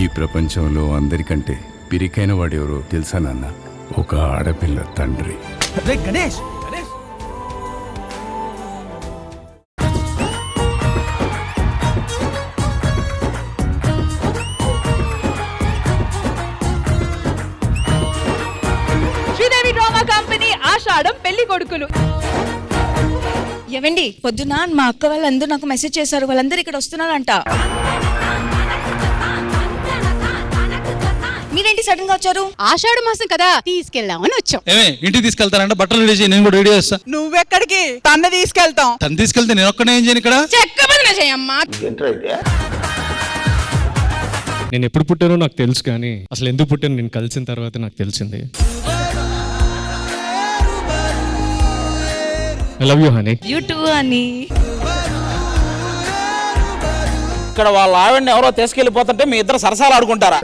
ఈ ప్రపంచంలో అందరికంటే పిరికైన వాడెవరో తెలుసా నాన్న? ఒక ఆడపిల్ల తండ్రి. గణేష్ శ్రీదేవి డ్రామా కంపెనీ ఆషాఢం పెళ్లి కొడుకులు. ఏవండి పొద్దున మా అక్క వాళ్ళందరూ నాకు మెసేజ్ చేశారు, వాళ్ళందరూ ఇక్కడ వస్తున్నారంట. మీరేంటి సడన్ గా వచ్చారు? ఆషాఢ మాసం కదా తీసుకెళ్దామని వచ్చాం. ఏమే ఇంటికి తీసుకెళ్తారంట? బట్టలు రెడీ చేసి నేను కూడా రెడీ చేస్తా. నువ్వెక్కడికి? తన్ను తీసుకెళ్తాం. తను తీసుకెళ్తే నేను ఒక్కనే ఏం చేయను ఇక్కడ? చెక్క బదిలీ చేయమ్మా. నేను ఎప్పుడు పుట్టానో నాకు తెలుసు, కానీ అసలు ఎందుకు పుట్టానో నేను కలిసిన తర్వాత నాకు తెలిసింది. I love you honey. You two అని. ఇక్కడ వాళ్ళ ఆవిడని ఎవరో తీసుకెళ్లిపోతుంటే మీ ఇద్దరు సరసాలు ఆడుకుంటారా?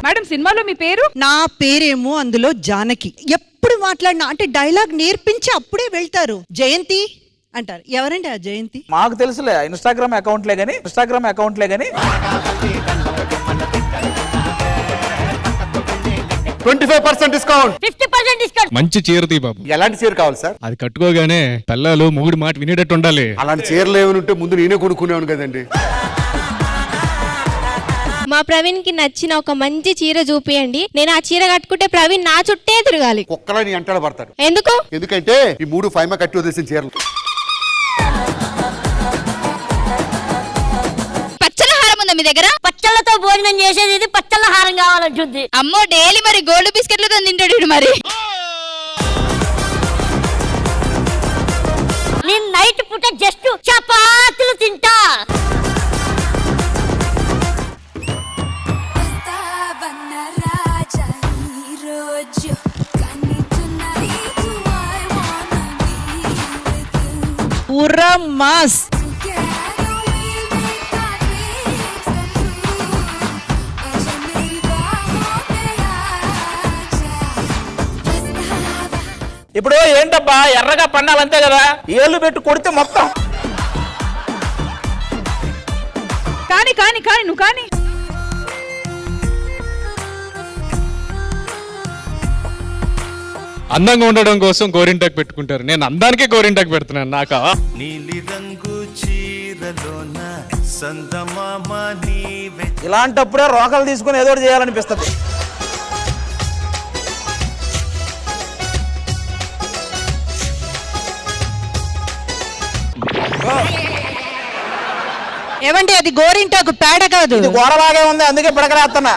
మేడం సినిమాలో మీ పేరు? నా పేరేమో అందులో జానకి. ఎప్పుడు మాట్లాడినా అంటే డైలాగ్ నేర్పించి అప్పుడే వెళ్తారు. జయంతి అంటారు. ఎవరండి ఆ జయంతి? మాకు తెలుసులే, ఇన్స్టాగ్రామ్ అకౌంట్లే గానీ 25% డిస్కౌంట్, 50% డిస్కౌంట్. మంచి చీర తీ బాబు. ఎలాంటి చీర కావాలి సార్? అది కట్టుకోగానే పిల్లలు మొగుడు మాట వినేటట్టు ఉండాలి. అలాంటి చీరలు ఏమైనా ఉంటే ముందు నేనే కొనుక్కునేవాను కదండి. మా ప్రవీణ్ కి నచ్చిన ఒక మంచి చీర చూపియండి. నేను ఆ చీర కట్టుకుంటే ప్రవీణ్ నా చుట్టే తిరగాలి. కుక్కలని అంటాడు పడతాడు. ఎందుకు? ఎందుకంటే ఈ 3 ఫైమా కట్టి వదిలేసిన చీరలు. పచ్చల హారం ఉందా మీ దగ్గర? పచ్చళ్ళతో భోజనం చేసేది ఇది పచ్చళ్ళ హారం కావాలంటుంది. అమ్మో డైలీ మరి గోల్డ్ బిస్కెట్లతో తింటాడు మరి. నేను నైట్ పూట జస్ట్ చపాతీలు తింటా. పూరా మాస్. ఇప్పుడు ఏంటబ్బా ఎర్రగా పండాలంతే కదా, ఏళ్ళు పెట్టి కొడితే మొత్తం. కాని కాని కాని నువ్వు కాని. అందంగా ఉండడం కోసం గోరింటాకు పెట్టుకుంటారు, నేను అందానికే గోరింటాకు పెడుతున్నాను. నాకా ఇలాంటప్పుడే రోకలు తీసుకుని ఏదో ఒకటి చేయాలనిపిస్తుంది. ఏమండి అది గోరింటాకు పేడ కాదు. ఇది గోడలాగే ఉంది, అందుకే పిడకలేస్తున్నా.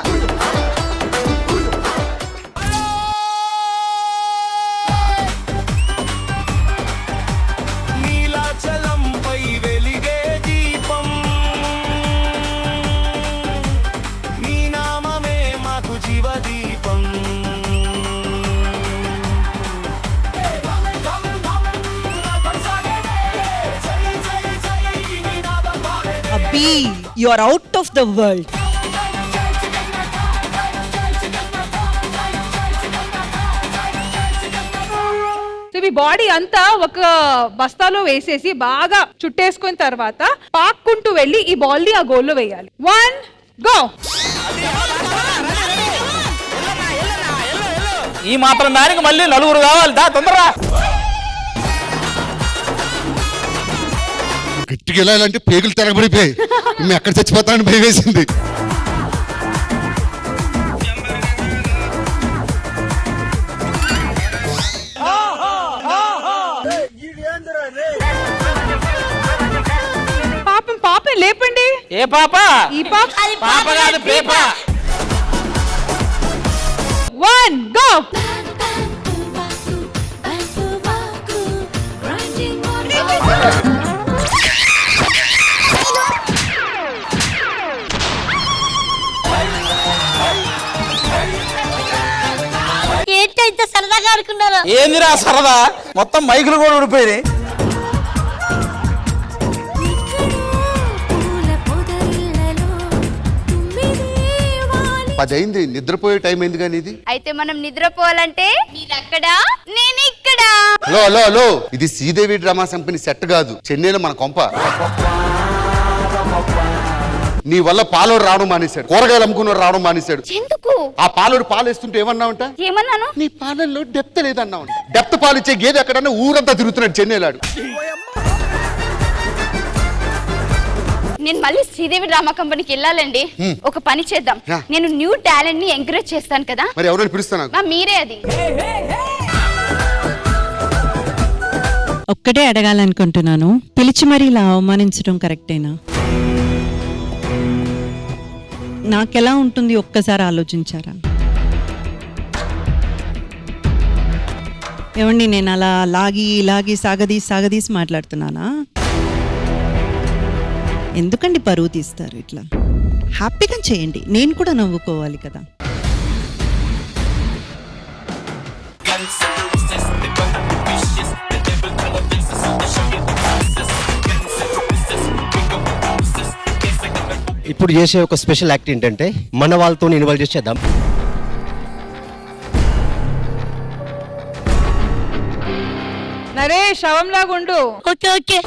అబ్బి you are out of the world. మీ బాడీ అంతా ఒక బస్తాలో వేసేసి బాగా చుట్టేసుకున్న తర్వాత పాక్కుంటూ వెళ్ళి ఈ బాల్ ని ఆ గోల్లో వేయాలి. 1 గో. ఈ మాత్రం దానికి మళ్ళీ నలుగురు కావాలి, దా తొందరగా. గట్టిగా వెళ్ళాలంటే పేగులు తెరగబడిపోయాయి. మేము ఎక్కడ చచ్చిపోతానని భయం వేసింది. పాపం పాపం లేపండి. ఏ పాప? ఈ పాప. పాప కాదు, పేప. 1 గో. ఏంటో సరదాగా ఆడుకున్నారా? ఏందిరా సరదా, మొత్తం మైకులు కూడా ఊడిపోయినాయి. 10 అయింది, నిద్రపోయే టైం అయింది. కానీ ఇది అయితే మనం నిద్రపోవాలంటే మీరక్కడ నేను ఇక్కడ. హలో హలో హలో, ఇది శ్రీదేవి డ్రామా కంపెనీ సెట్ కాదు, చెన్నైలో మన కొంప. నీ వల్ల పాలోడు రావడం మానేశాడు, కూరగాయలు అమ్ముకున్నాడు రావడం మానేశాడు. ఎందుకు? ఆ పాలోడు పాలు వేస్తుంటే ఏమన్నావంట? ఏమన్నాను? నీ పాలల్లో డెప్త్ లేదన్నావు. డెప్త్ పాలు ఇచ్చే గేదె ఎక్కడన్నా ఊరంతా తిరుగుతున్నాడు చెన్నైలాడు. నేను మళ్ళీ శ్రీదేవి డ్రామా కంపెనీకి వెళ్ళాలండి. ఒక పని చేద్దాం, నేను న్యూ టాలెంట్ ని ఎంకరేజ్ చేస్తాను కదా. మరి ఎవరైనా పిలుస్తాను? మీరే అది. ఒక్కటే అడగాలనుకుంటున్నాను, పిలిచి మరి ఇలా అవమానించడం కరెక్టేనా? నాకెలా ఉంటుంది ఒక్కసారి ఆలోచించారా? ఏమండి, నేను అలా లాగి సాగదీసి మాట్లాడుతున్నానా? ఎందుకండి పరువు తీస్తారు? ఇట్లా హ్యాపీగా చేయండి, నేను కూడా నవ్వుకోవాలి కదా. ఇప్పుడు చేసే ఒక స్పెషల్ యాక్ట్ ఏంటంటే మన వాళ్ళతో ఇన్వాల్వ్ చేసి చేద్దాం. నరేష్ శవంలాగుండు. Okay okay.